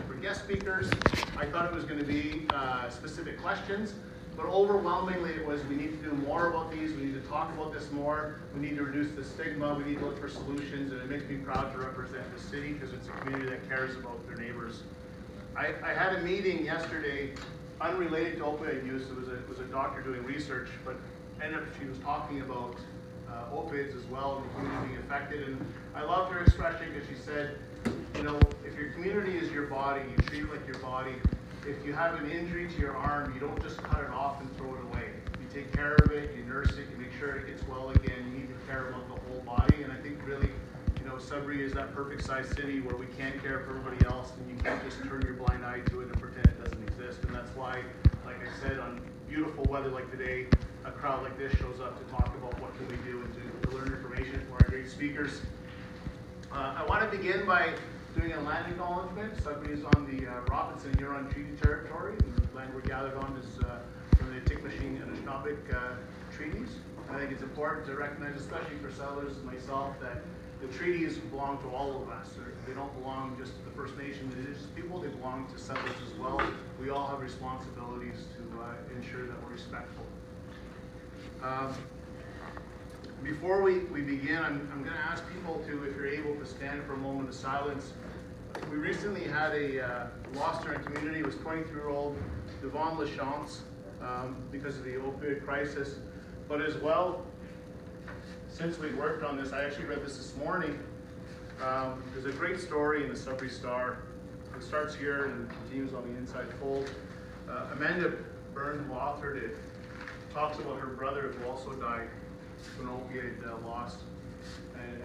for guest speakers. I thought it was going to be specific questions, but overwhelmingly it was we need to do more about these, we need to talk about this more, we need to reduce the stigma, we need to look for solutions, and it makes me proud to represent the city because it's a community that cares about their neighbors. I had a meeting yesterday unrelated to opioid use. It was a doctor doing research, but she was talking about opioids as well and the community being affected. And I loved her expression because she said, you know, if your community is your body, you treat it like your body. If you have an injury to your arm, you don't just cut it off and throw it away. You take care of it, you nurse it, you make sure it gets well again. You need to care about the whole body. And I think really, you know, Sudbury is that perfect sized city where we can't care for everybody else, and you can't just turn your blind eye to it and pretend it doesn't exist. And that's why, like I said, on beautiful weather like today, a crowd like this shows up to talk about what can we do and to learn information from our great speakers. I want to begin by doing a land acknowledgement. Sudbury is on the Robinson Huron Treaty Territory. The land we're gathered on is from the Tickmashing and Anishinaabeg treaties. I think it's important to recognize, especially for settlers and myself, that the treaties belong to all of us. They don't belong just to the First Nation indigenous people, they belong to settlers as well. We all have responsibilities to ensure that we're respectful. Before we begin, I'm going to ask people to, if you're able, to stand for a moment of silence. We recently had a loss in our community. It was 23-year-old Devon Lachance because of the opioid crisis. But as well, since we worked on this, I actually read this morning. There's a great story in the Sudbury Star. It starts here and continues on the inside fold. Amanda Byrne, who authored it, talks about her brother who also died from an opioid loss.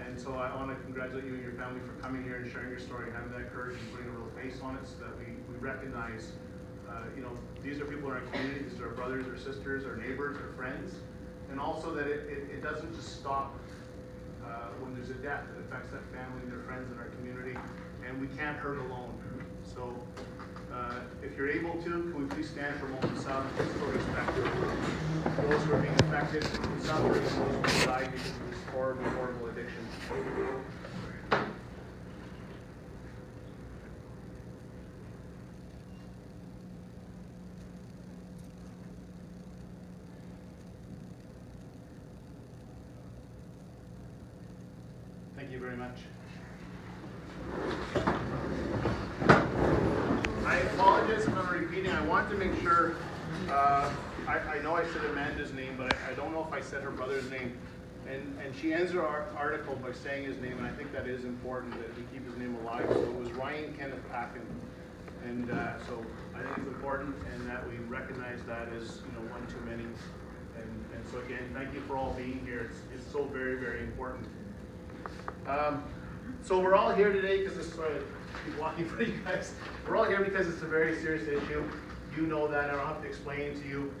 And so I want to congratulate you and your family for coming here and sharing your story, having that courage and putting a real face on it so that we recognize, you know, these are people in our community, these are our brothers, our sisters, our neighbors, our friends, and also that it doesn't just stop when there's a death. It affects that family and their friends in our community, and we can't hurt alone. So if you're able to, can we please stand for a moment of silence for respect for those who are being affected in Sudbury and those who died because of this horrible, horrible addiction. Thank you very much. I apologize if I'm repeating. I want to make sure, I know I said Amanda's name, but I don't know if I said her brother's name. And she ends her article by saying his name, and I think that is important that we keep his name alive. So it was Ryan Kenneth Packin. And so I think it's important and that we recognize that as, you know, one too many. And so again, thank you for all being here. It's so very, very important. So we're all here today because this is sort of keep walking for you guys. We're all here because it's a very serious issue. You know that. I don't have to explain it to you.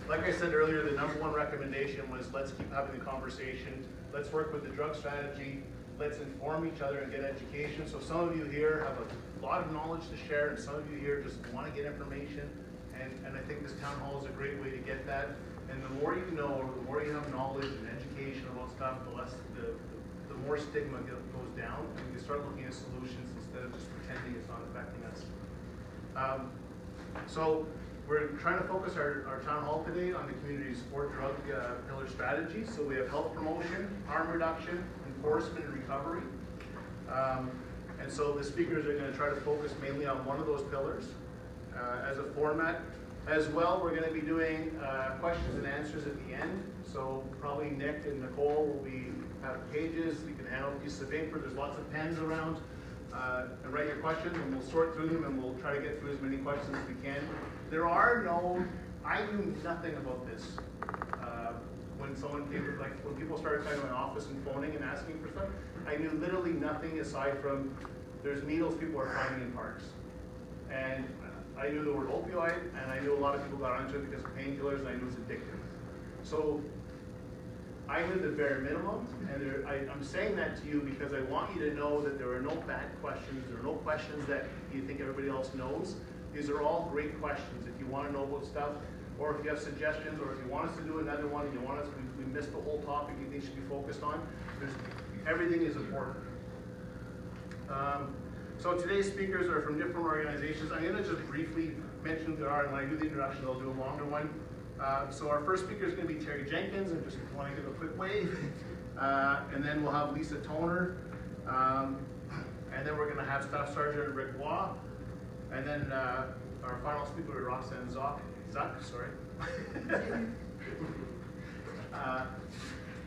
Like I said earlier, the number one recommendation was let's keep having the conversation. Let's work with the drug strategy. Let's inform each other and get education. So some of you here have a lot of knowledge to share, and some of you here just want to get information. And I think this town hall is a great way to get that. And the more you know, or the more you have knowledge and education about stuff, the less the more stigma goes down, and you start looking at solutions instead of just pretending it's not affecting us. So we're trying to focus our town hall today on the community support drug pillar strategy. So we have health promotion, harm reduction, enforcement, and recovery. And so the speakers are going to try to focus mainly on one of those pillars as a format. As well, we're going to be doing questions and answers at the end. So probably Nick and Nicole will have pages. You can hand out pieces of paper. There's lots of pens around. And write your questions, and we'll sort through them, and we'll try to get through as many questions as we can. I knew nothing about this. When someone came, when people started coming to my office and phoning and asking for stuff, I knew literally nothing aside from there's needles people are finding in parks. And I knew the word opioid, and I knew a lot of people got onto it because of painkillers, and I knew it's addictive. So I knew the bare minimum, and I'm saying that to you because I want you to know that there are no bad questions. There are no questions that you think everybody else knows. These are all great questions. If you want to know about stuff, or if you have suggestions, or if you want us to do another one, and you want us, we missed the whole topic you think should be focused on, everything is important. So today's speakers are from different organizations. I'm going to just briefly mention who they are, and when I do the introduction, I'll do a longer one. So our first speaker is going to be Terry Jenkins, and just want to give a quick wave. And then we'll have Lisa Toner. And then we're going to have Staff Sergeant Rick Waugh. And then our final speaker is Roxanne Zuck, sorry.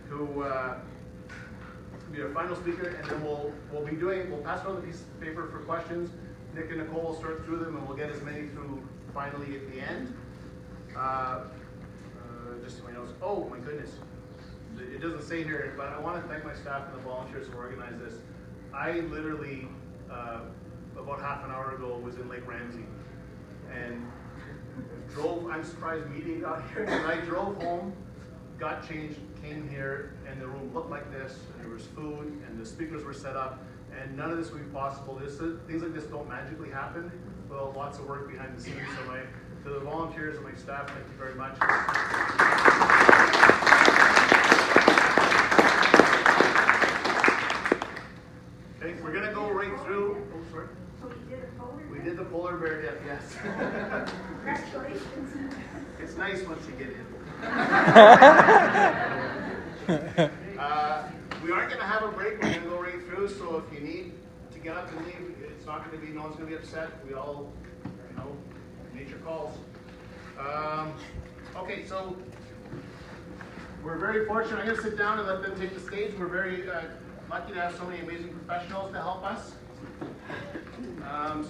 Who will be our final speaker, and then we'll pass around the piece of paper for questions. Nick and Nicole will sort through them, and we'll get as many through finally at the end. Just so my notes. Oh my goodness, it doesn't say here, but I want to thank my staff and the volunteers who organized this. I literally about half an hour ago was in Lake Ramsey, and I'm surprised media got here, and I drove home, got changed, came here, and the room looked like this, and there was food, and the speakers were set up, and none of this would be possible. Things like this don't magically happen. Well, lots of work behind the scenes. So to the volunteers and my staff, thank you very much. Okay, we're gonna go right through. Oh, sorry. So you did a polar bear? We did the polar bear dip, yes. Congratulations. It's nice once you get in. We aren't going to have a break. We're going to go right through. So if you need to get up and leave, it's not going to be. No one's going to be upset. We all, nature calls. Okay, so we're very fortunate. I'm going to sit down and let them take the stage. We're very lucky to have so many amazing professionals to help us.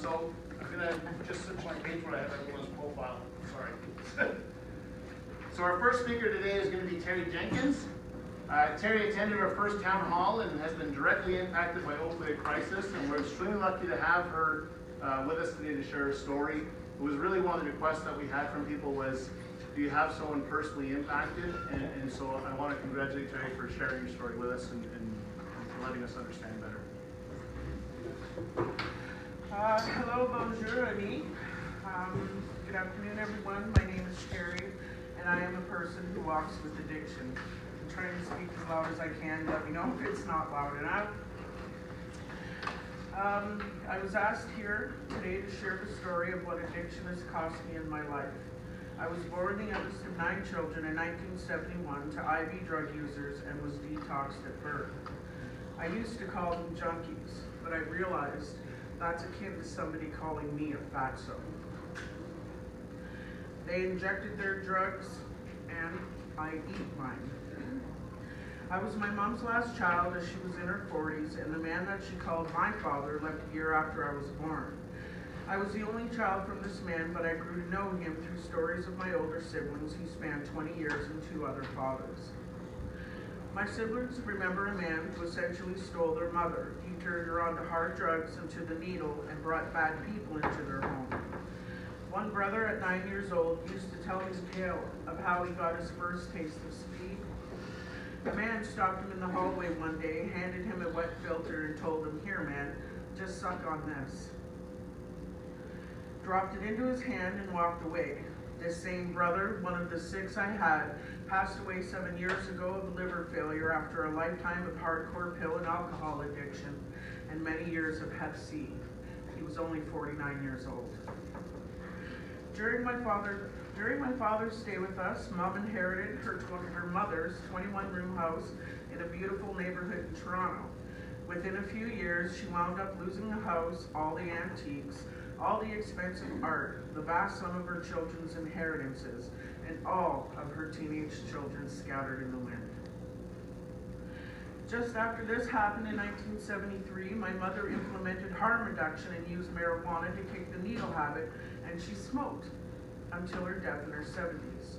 So I'm going to just switch my page where I have everyone's profile. Sorry. So our first speaker today is going to be Terry Jenkins. Terry attended our first town hall and has been directly impacted by opioid crisis, and we're extremely lucky to have her with us today to share her story. It was really one of the requests that we had from people was, do you have someone personally impacted? And so I want to congratulate Terry for sharing your story with us and for letting us understand better. Hello, bonjour, ami. Good afternoon, everyone. My name is Terry, and I am a person who walks with addiction. I'm trying to speak as loud as I can. Let me know if it's not loud enough. I was asked here today to share the story of what addiction has cost me in my life. I was born the youngest of 9 children in 1971 to IV drug users and was detoxed at birth. I used to call them junkies, but I realized that's akin to somebody calling me a fatso. They injected their drugs, and I eat mine. I was my mom's last child as she was in her 40s, and the man that she called my father left a year after I was born. I was the only child from this man, but I grew to know him through stories of my older siblings who spanned 20 years and 2 other fathers. My siblings remember a man who essentially stole their mother. He turned her onto hard drugs and to the needle and brought bad people into their home. One brother at 9 years old used to tell his tale of how he got his first taste of speed. A man stopped him in the hallway one day, handed him a wet filter and told him, "Here, man, just suck on this." Dropped it into his hand and walked away. This same brother, one of the 6 I had, passed away 7 years ago of liver failure after a lifetime of hardcore pill and alcohol addiction and many years of Hep C. He was only 49 years old. During my father's stay with us, Mom inherited her mother's 21-room house in a beautiful neighborhood in Toronto. Within a few years, she wound up losing the house, all the antiques, all the expensive art, the vast sum of her children's inheritances, and all of her teenage children scattered in the wind. Just after this happened in 1973, my mother implemented harm reduction and used marijuana to kick the needle habit, and she smoked until her death in her 70s.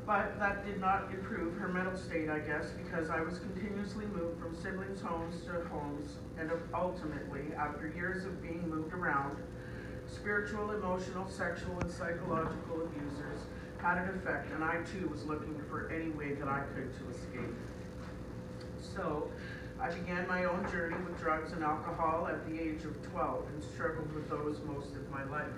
But that did not improve her mental state, I guess, because I was continuously moved from siblings' homes to homes, and ultimately, after years of being moved around, spiritual, emotional, sexual, and psychological abusers had an effect, and I too was looking for any way that I could to escape. So, I began my own journey with drugs and alcohol at the age of 12 and struggled with those most of my life.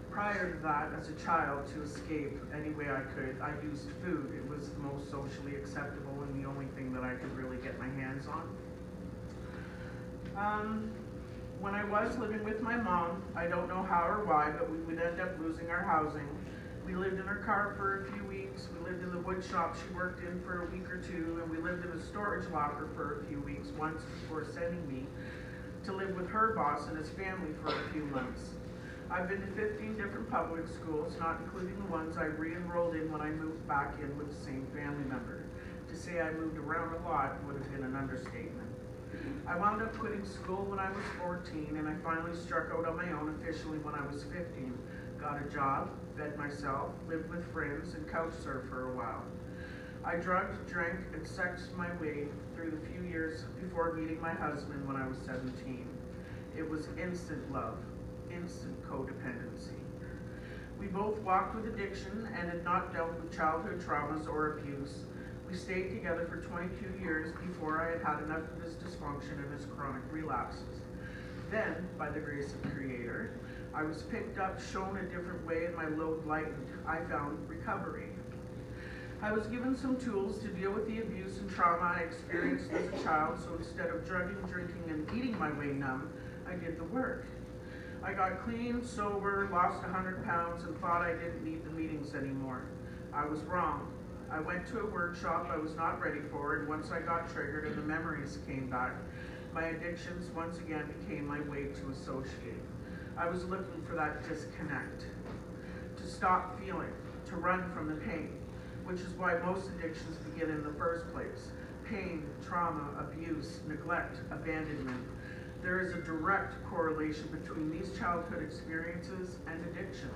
Prior to that, as a child, to escape any way I could, I used food. It was the most socially acceptable and the only thing that I could really get my hands on. When I was living with my mom, I don't know how or why, but we would end up losing our housing. We lived in her car for a few weeks, we lived in the wood shop she worked in for a week or two, and we lived in a storage locker for a few weeks once before sending me to live with her boss and his family for a few months. I've been to 15 different public schools, not including the ones I re-enrolled in when I moved back in with the same family member. To say I moved around a lot would have been an understatement. I wound up quitting school when I was 14, and I finally struck out on my own officially when I was 15. Got a job, fed myself, lived with friends, and couch surfed for a while. I drugged, drank, and sexed my way through the few years before meeting my husband when I was 17. It was instant love, instant codependency. We both walked with addiction and had not dealt with childhood traumas or abuse. We stayed together for 22 years before I had had enough of his dysfunction and his chronic relapses. Then, by the grace of Creator, I was picked up, shown a different way, and my load lightened. I found recovery. I was given some tools to deal with the abuse and trauma I experienced as a child, so instead of drugging, drinking, and eating my way numb, I did the work. I got clean, sober, lost 100 pounds, and thought I didn't need the meetings anymore. I was wrong. I went to a workshop I was not ready for, and once I got triggered and the memories came back, my addictions once again became my way to associate. I was looking for that disconnect, to stop feeling, to run from the pain, which is why most addictions begin in the first place. Pain, trauma, abuse, neglect, abandonment. There is a direct correlation between these childhood experiences and addiction.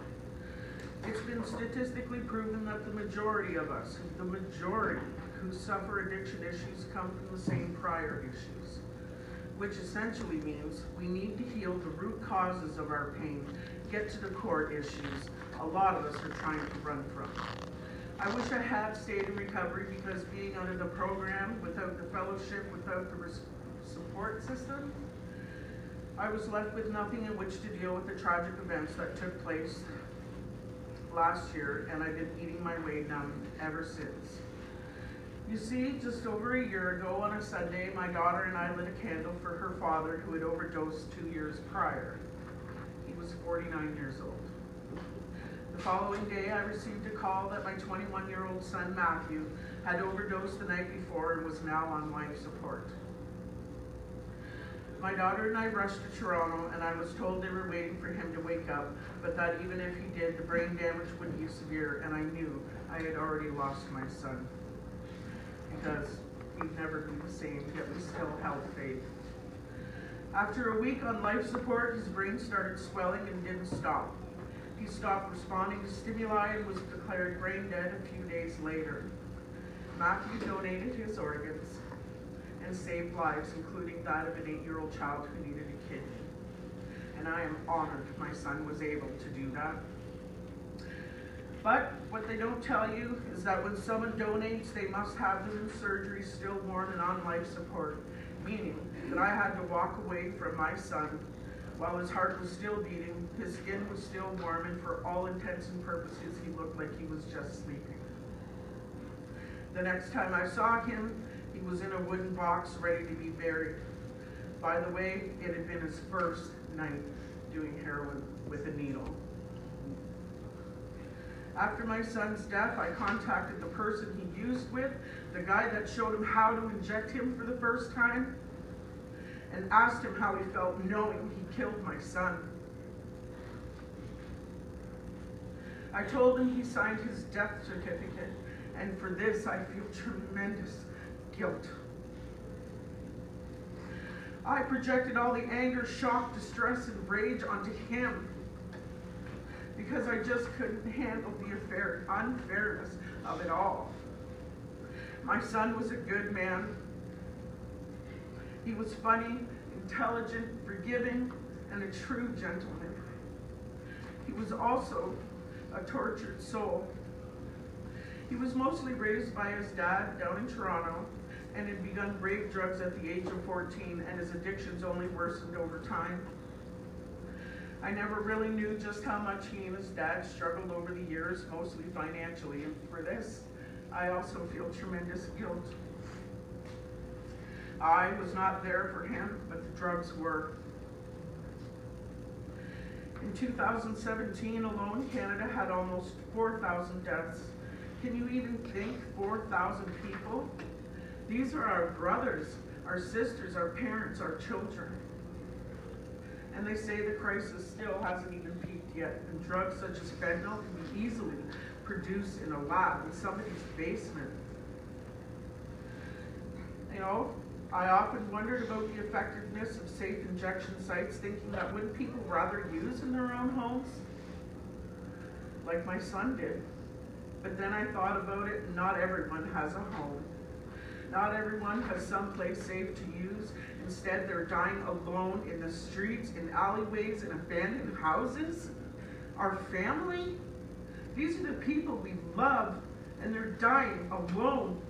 It's been statistically proven that the majority of us, the majority who suffer addiction issues come from the same prior issues, which essentially means we need to heal the root causes of our pain, get to the core issues a lot of us are trying to run from. I wish I had stayed in recovery because being out of the program, without the fellowship, without the support system, I was left with nothing in which to deal with the tragic events that took place last year, and I've been eating my way numb ever since. You see, just over a year ago on a Sunday, my daughter and I lit a candle for her father who had overdosed 2 years prior. He was 49 years old. The following day, I received a call that my 21-year-old son, Matthew, had overdosed the night before and was now on life support. My daughter and I rushed to Toronto, and I was told they were waiting for him to wake up, but that even if he did, the brain damage would be severe, and I knew I had already lost my son. Because he'd never be the same, yet we still held faith. After a week on life support, his brain started swelling and didn't stop. He stopped responding to stimuli and was declared brain dead a few days later. Matthew donated his organs and saved lives, including that of an 8-year-old child who needed a kidney. And I am honored my son was able to do that. But what they don't tell you is that when someone donates, they must have them in surgery stillborn and on life support, meaning that I had to walk away from my son while his heart was still beating, his skin was still warm, and for all intents and purposes, he looked like he was just sleeping. The next time I saw him, he was in a wooden box ready to be buried. By the way, it had been his first night doing heroin with a needle. After my son's death, I contacted the person he used with, the guy that showed him how to inject him for the first time, and asked him how he felt knowing he killed my son. I told him he signed his death certificate, and for this I feel tremendous guilt. I projected all the anger, shock, distress, and rage onto him because I just couldn't handle the unfairness of it all. My son was a good man. He was funny, intelligent, forgiving, and a true gentleman. He was also a tortured soul. He was mostly raised by his dad down in Toronto and had begun brave drugs at the age of 14, and his addictions only worsened over time. I never really knew just how much he and his dad struggled over the years, mostly financially, and for this, I also feel tremendous guilt. I was not there for him, but the drugs were. In 2017 alone, Canada had almost 4,000 deaths. Can you even think 4,000 people? These are our brothers, our sisters, our parents, our children. And they say the crisis still hasn't even peaked yet, and drugs such as fentanyl can be easily produced in a lab in somebody's basement. You know, I often wondered about the effectiveness of safe injection sites, thinking that wouldn't people rather use in their own homes? Like my son did. But then I thought about it, and not everyone has a home. Not everyone has someplace safe to use. Instead, they're dying alone in the streets, in alleyways, in abandoned houses. Our family? These are the people we love, and they're dying alone.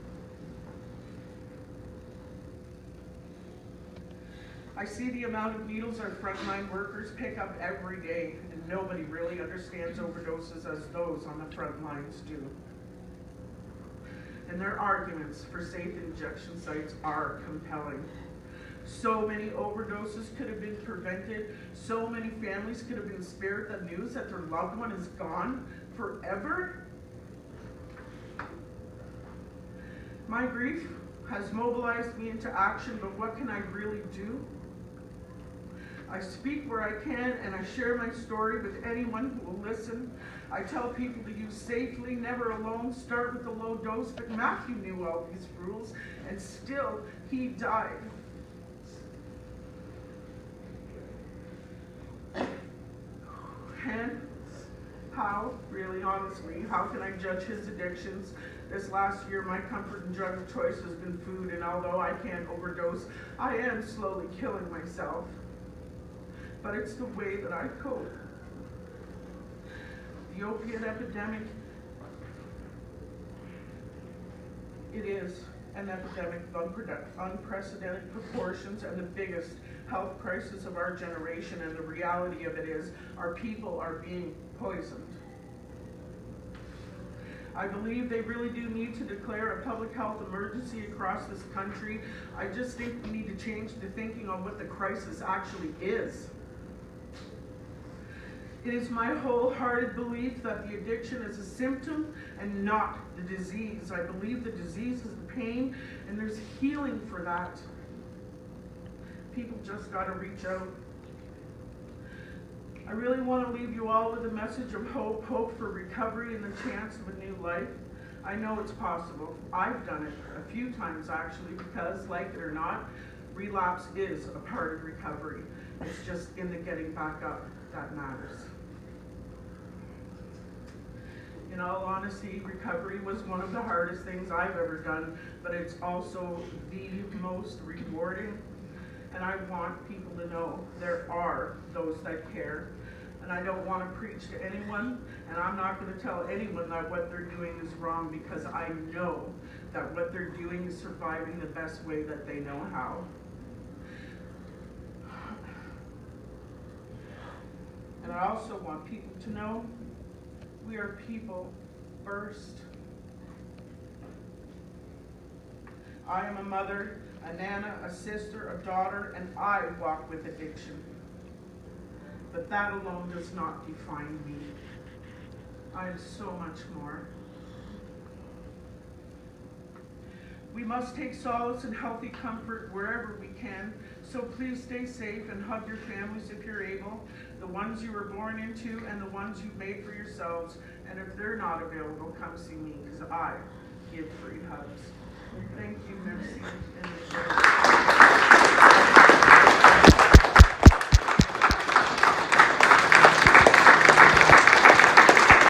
I see the amount of needles our frontline workers pick up every day, and nobody really understands overdoses as those on the front lines do. And their arguments for safe injection sites are compelling. So many overdoses could have been prevented. So many families could have been spared the news that their loved one is gone forever. My grief has mobilized me into action, but what can I really do? I speak where I can, and I share my story with anyone who will listen. I tell people to use safely, never alone, start with a low dose, but Matthew knew all these rules, and still he died. And how, really honestly, how can I judge his addictions? This last year, my comfort and drug of choice has been food, and although I can't overdose, I am slowly killing myself. But it's the way that I cope. The opiate epidemic, it is an epidemic of unprecedented proportions and the biggest health crisis of our generation, and the reality of it is our people are being poisoned. I believe they really do need to declare a public health emergency across this country. I just think we need to change the thinking on what the crisis actually is. It is my wholehearted belief that the addiction is a symptom and not the disease. I believe the disease is the pain, and there's healing for that. People just got to reach out. I really want to leave you all with a message of hope, hope for recovery and the chance of a new life. I know it's possible. I've done it a few times actually, because like it or not, relapse is a part of recovery. It's just in the getting back up that matters. In all honesty, recovery was one of the hardest things I've ever done, but it's also the most rewarding. And I want people to know there are those that care. And I don't want to preach to anyone, and I'm not going to tell anyone that what they're doing is wrong, because I know that what they're doing is surviving the best way that they know how. And I also want people to know we are people first. I am a mother, a nana, a sister, a daughter, and I walk with addiction. But that alone does not define me. I am so much more. We must take solace and healthy comfort wherever we can, so please stay safe and hug your families if you're able, the ones you were born into and the ones you've made for yourselves, and if they're not available, come see me, because I give free hugs. Thank you.